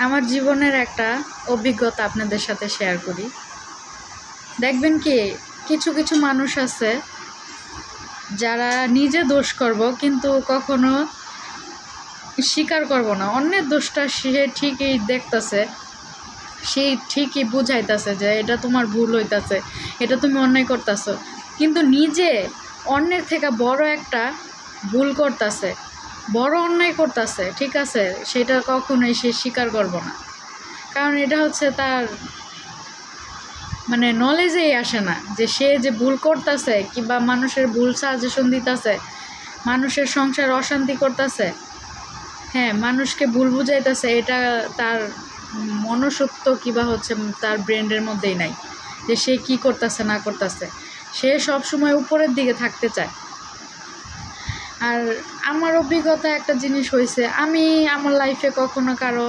আমার জীবনের একটা অভিজ্ঞতা আপনাদের সাথে শেয়ার করি। দেখবেন কি, কিছু কিছু মানুষ আছে যারা নিজে দোষ করব কিন্তু কখনো স্বীকার করব না। অন্যের দোষটা সে ঠিকই দেখতেছে, সেই ঠিকই বুঝাইতেছে যে এটা তোমার ভুল হইতাছে, এটা তুমি অন্যায় করতেছো, কিন্তু নিজে অন্যের থেকে বড় একটা ভুল করতেছে, বড় অন্যায় করতেছে, ঠিক আছে, সেটা কখনোই সে স্বীকার করব না। কারণ এটা হচ্ছে তার মানে নলেজেই আসে না যে সে যে ভুল করতেছে কিংবা মানুষের ভুল সাজেশন দিতেছে, মানুষের সংসার অশান্তি করতেছে, হ্যাঁ, মানুষকে ভুল বুঝাইতেছে, এটা তার মনসত্ব কিংবা হচ্ছে তার ব্রেনের মধ্যেই নাই যে সে কি করতেছে না করতেছে। সে সব সময় উপরের দিকে থাকতে চায়। আর আমার অভিজ্ঞতা একটা জিনিস হয়েছে, আমি আমার লাইফে কখনো কারো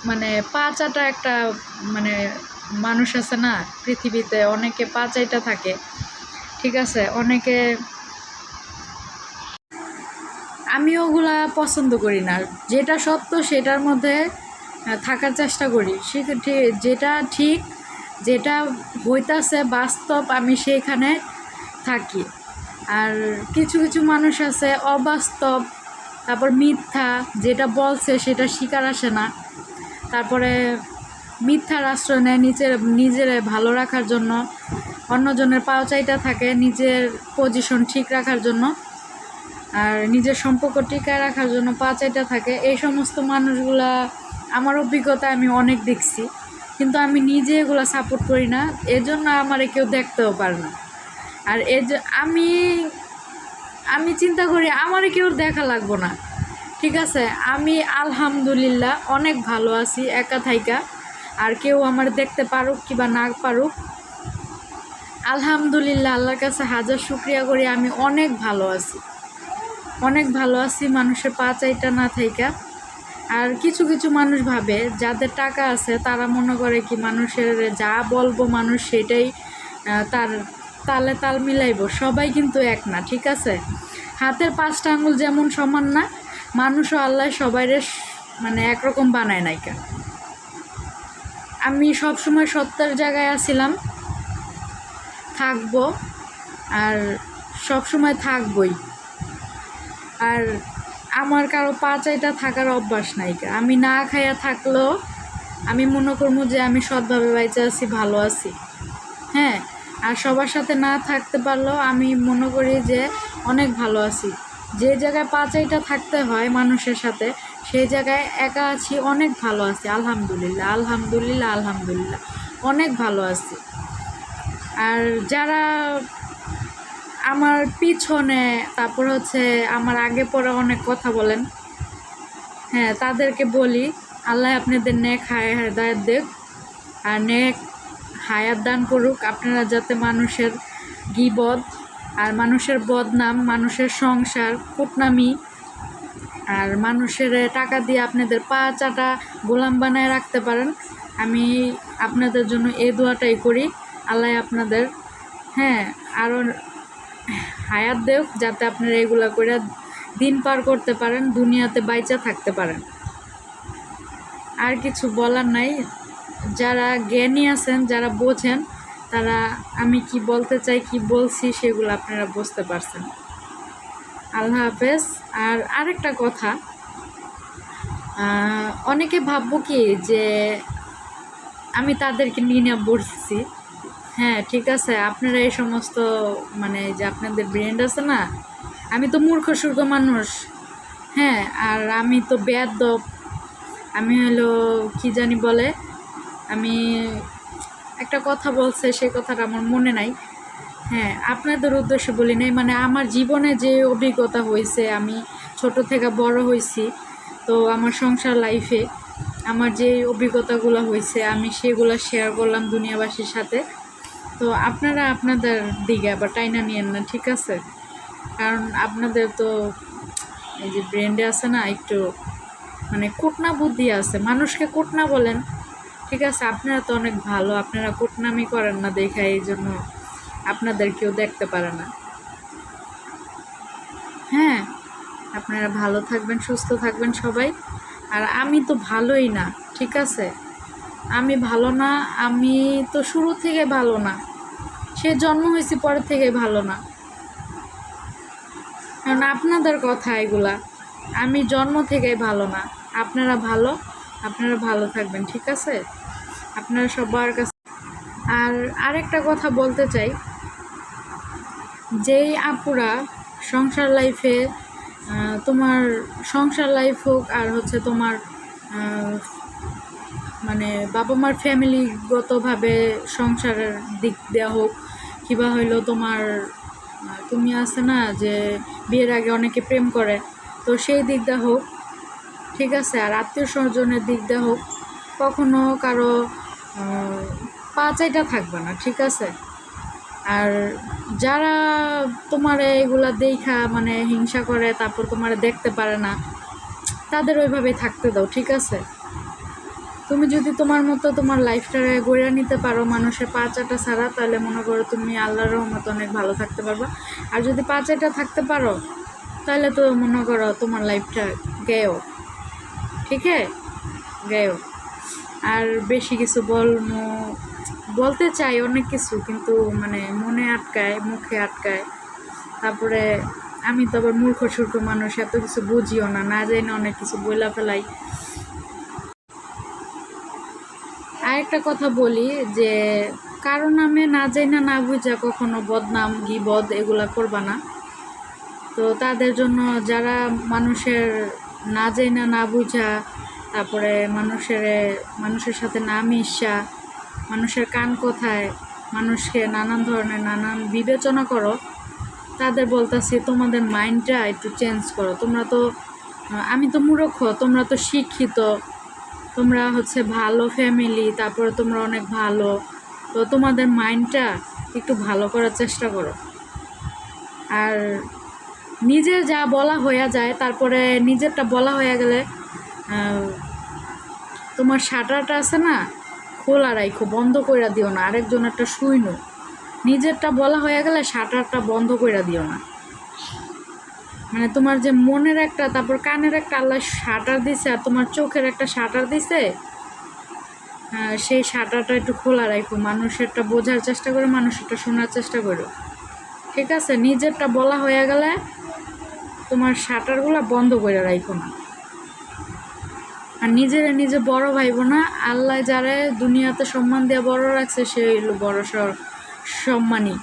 মানে পা চাটা একটা মানে মানুষ আছে না পৃথিবীতে, অনেকে পা চাইটা থাকে, ঠিক আছে, অনেকে, আমি ওগুলা পছন্দ করি না। যেটা সত্য সেটার মধ্যে থাকার চেষ্টা করি, যেটা ঠিক, যেটা হইতাছে বাস্তব, আমি সেইখানে থাকি। আর কিছু কিছু মানুষ আছে অবাস্তব, তারপর মিথ্যা, যেটা বলছে সেটা স্বীকার আসে না, তারপরে মিথ্যার আশ্রয় নেয় নিজের ভালো রাখার জন্য, অন্যজনের পাও চাইটা থাকে নিজের পজিশন ঠিক রাখার জন্য, আর নিজের সম্পর্ক টিকায় রাখার জন্য পা চাইটা থাকে। এই সমস্ত মানুষগুলা আমার অভিজ্ঞতা আমি অনেক দেখছি, কিন্তু আমি নিজে এগুলো সাপোর্ট করি না, এজন্য আমারে কেউ দেখতেও পারে না। আর আমি আমি চিন্তা করি আমারে কেউ দেখা লাগবো না, ঠিক আছে, আমি আলহামদুলিল্লাহ অনেক ভালো আছি একা থাইকা। আর কেউ আমার দেখতে পারুক কিংবা না পারুক, আলহামদুলিল্লাহ আল্লাহর কাছে হাজার শুকরিয়া করি, আমি অনেক ভালো আছি, অনেক ভালো আছি মানুষের পা চাইটা না থাইকা। আর কিছু কিছু মানুষ ভাবে যাদের টাকা আছে তারা মনে করে কি মানুষের যা বলবো মানুষ সেটাই তার তালে তাল মিলাইব। সবাই কিন্তু এক না, ঠিক আছে, হাতের 5টা আঙুল যেমন সমান না, মানুষও আল্লাহ সবাইরে মানে একরকম বানায় নাইকা। আমি সবসময় সত্যের জায়গায় আছিলাম, থাকবো, আর সবসময় থাকবই। আর আমার কারো পা চাইটা থাকার অভ্যাস নাইকা। আমি না খাইয়া থাকলেও আমি মনে করবো যে আমি সৎভাবে বাইচে আছি, ভালো আছি, হ্যাঁ। আর সবার সাথে না থাকতে পারলেও আমি মনে করি যে অনেক ভালো আছি। যে জায়গায় পা চাইটা থাকতে হয় মানুষের সাথে, সেই জায়গায় একা আছি, অনেক ভালো আছি, আলহামদুলিল্লাহ আলহামদুলিল্লাহ আলহামদুলিল্লাহ, অনেক ভালো আছি। আর যারা আমার পিছনে, তারপর হচ্ছে আমার আগে পরে অনেক কথা বলেন, হ্যাঁ, তাদেরকে বলি আল্লাহ আপনাদের নেক হায়াত দেখ, আর নেক হায়াত দান করুক। আপনারা যাতে মানুষের গীবত আর মানুষের বদনাম, মানুষের সংসার কুটনামি আর মানুষের টাকা দিয়ে আপনাদের পা চাটা গোলাম বানায় রাখতে পারেন, আমি আপনাদের জন্য এই দোয়াটাই করি। আল্লাহ আপনাদের, হ্যাঁ, আরও হায়াত দেখ, যাতে আপনারা এগুলা করে দিন পার করতে পারেন, দুনিয়াতে বাইচা থাকতে পারেন। আর কিছু বলার নাই। যারা জ্ঞানী আছেন, যারা বোঝেন, তারা আমি কি বলতে চাই, কি বলছি, সেগুলো আপনারা বুঝতে পারছেন। আল্লাহ হাফেজ। আর আরেকটা কথা, অনেকে ভাববো কি যে আমি তাদেরকে নিয়ে নিয়ে বসছি, হ্যাঁ, ঠিক আছে, আপনারা এই সমস্ত মানে যে আপনাদের ব্রেন্ড আছে না, আমি তো মূর্খ সূর্খ মানুষ, হ্যাঁ, আর আমি তো বেয়াদব, আমি হলো কি জানি বলে, আমি একটা কথা বলছে, সেই কথাটা আমার মনে নাই, হ্যাঁ, আপনাদের উদ্দেশ্যে বলি নাই, মানে আমার জীবনে যে অভিজ্ঞতা হয়েছে, আমি ছোট থেকে বড় হয়েছি, তো আমার সংসার লাইফে আমার যে অভিজ্ঞতাগুলো হয়েছে আমি সেগুলো শেয়ার করলাম দুনিয়াবাসীর সাথে। তো আপনারা আপনাদের দিকে আবার টাইনা নিয়েন না, ঠিক আছে, কারণ আপনাদের তো এই যে ব্রেন্ডে আছে না একটু মানে কুটনা বুদ্ধি আছে, মানুষকে কুটনা বলেন, ঠিক আছে, আপনারা তো অনেক ভালো, আপনারা কুটনামি করেন না দেখা এই জন্য আপনাদের কেউ দেখতে পারে না। হ্যাঁ, আপনারা ভালো থাকবেন, সুস্থ থাকবেন সবাই। আর আমি তো ভালোই না, ঠিক আছে? আমি ভালো না, আমি তো শুরু থেকে ভালো না, সে জন্ম হয়েছি পরে থেকে ভালো না। কারণ আপনাদের কথা এগুলা, আমি জন্ম থেকেই ভালো না। আপনারা ভালো, আপনারা ভালো থাকবেন, ঠিক আছে? আপনারা সবার কাছে। আর আরেকটা কথা বলতে চাই, যেই আপুরা সংসার লাইফে তোমার সংসার লাইফ হোক আর হচ্ছে তোমার মানে বাবা মার ফ্যামিলিগতভাবে সংসারের দিক দেওয়া হোক, কিবা হইলো তোমার তুমি আছে না যে বিয়ের আগে অনেকে প্রেম করে, তো সেই দিক দেওয়া হোক, ঠিক আছে? আর আত্মীয় স্বজনের দিক দেওয়া হোক, কখনো কারো পা চাইটা থাকবে না, ঠিক আছে? আর যারা তোমার এগুলা দেখা মানে হিংসা করে, তারপর তোমার দেখতে পারে না, তাদের ওইভাবেই থাকতে দাও, ঠিক আছে? তুমি যদি তোমার মতো তোমার লাইফটারে গড়ে নিতে পারো মানুষের পা চাটা ছাড়া, তাহলে মনে করো তুমি আল্লাহর রহমতে অনেক ভালো থাকতে পারবা। আর যদি পা চাটা থাকতে পারো, তাহলে তো মনে করো তোমার লাইফটা গেও, ঠিক আছে? গেও। আর বেশি কিছু বলতে চাই অনেক কিছু, কিন্তু মানে মনে আটকায়, মুখে আটকায়। তারপরে আমি তো আবার মূর্খ সূর্খ মানুষ, এত কিছু বুঝিও না, না যাই না অনেক কিছু বইলা ফেলাই। আরেকটা কথা বলি যে কারণ আমি না যাই না না বুঝা কখনো বদনাম গিবদ এগুলা করবা না। তো তাদের জন্য যারা মানুষের না যাই না না বুঝা, তারপরে মানুষের সাথে না মিশা, মানুষের কান কথায় মানুষকে নানান ধরনের নানান বিবেচনা করো, তাদের বলতেছি তোমাদের মাইন্ডটা একটু চেঞ্জ করো। তোমরা তো আমি তো মূর্খ, তোমরা তো শিক্ষিত, তোমরা হচ্ছে ভালো ফ্যামিলি, তারপরে তোমরা অনেক ভালো, তো তোমাদের মাইন্ডটা একটু ভালো করার চেষ্টা করো। আর নিজের যা বলা হয়ে যায়, তারপরে নিজেরটা বলা হয়ে গেলে তোমার শাটারটা আছে না, খোলা রাখো, বন্ধ করে দিও না, আরেকজনেরটা শুইনো। নিজেরটা বলা হয়ে গেলে শাটারটা বন্ধ করে দিও না। মানে তোমার যে মনের একটা, তারপর কানের একটা আল্লাহ শাটার দিছে, আর তোমার চোখের একটা শাটার দিছে, সেই শাটারটা একটু খোলা রাখো। মানুষেরটা বোঝার চেষ্টা করো, মানুষেরটা শোনার চেষ্টা করো, ঠিক আছে? নিজেরটা বলা হয়ে গেলে তোমার শাটারগুলো বন্ধ করে রাখো না। আর নিজে বড় ভাইবো না। আল্লাহ যারা দুনিয়াতে সম্মান দিয়ে বড় রাখছে, সে হইল বড় সম্মানী।